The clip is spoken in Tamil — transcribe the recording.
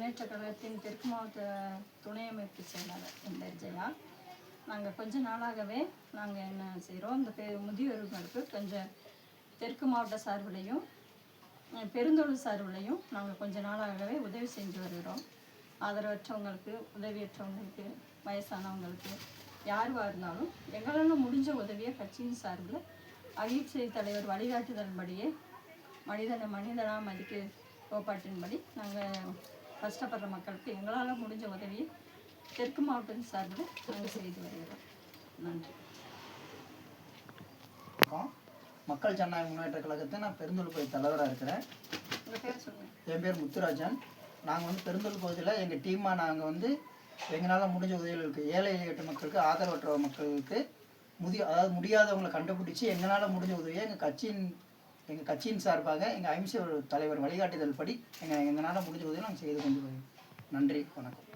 முன்னேற்ற கழகத்தின் தெற்கு மாவட்ட துணை அமைப்பு செயலாளர் என் பேர் ஜெயா. நாங்கள் கொஞ்ச நாளாகவே நாங்கள் என்ன செய்கிறோம், இந்த முதியோர்களுக்கு கொஞ்சம் தெற்கு மாவட்ட சார்பிலையும் பெருந்தொழில் சார்பிலையும் நாங்கள் கொஞ்ச நாளாகவே உதவி செஞ்சு வருகிறோம். ஆதரவற்றவங்களுக்கு, உதவியற்றவங்களுக்கு, வயசானவங்களுக்கு யாருவாக இருந்தாலும் எங்களால் முடிஞ்ச உதவியை கட்சியின் சார்பில் அகிம்சை தலைவர் வழிகாட்டுதல்படியே மனிதனாக மதிக்க கோட்பாட்டின்படி நாங்கள் கஷ்டப்படுற மக்களுக்கு எங்களால் முடிஞ்ச உதவியை தெற்கு மாவட்டத்தின் சார்பில் நாங்கள் செய்து வருகிறோம். நன்றி. மக்கள் ஜனநாயக முன்னேற்ற கழகத்தை நான் பெருந்தொழில் பகுதி தலைவராக இருக்கிறேன். உங்கள் பேர் சொல்லுங்கள். என் பேர் முத்துராஜன். நாங்கள் பெருந்தொழில் பகுதியில் எங்கள் டீமாக நாங்கள் எங்களால் முடிஞ்ச உதவிகளுக்கு ஏழை எளிய மக்களுக்கு, ஆதரவற்ற மக்களுக்கு, அதாவது முடியாதவங்களை கண்டுபிடிச்சி எங்களால் முடிஞ்ச உதவியை எங்கள் கட்சியின் சார்பாக எங்கள் அகிம்சை தலைவர் வழிகாட்டுதல் படி எங்களால் முடிஞ்ச உதவியை நாங்கள் செய்து கொண்டு வருவோம். நன்றி, வணக்கம்.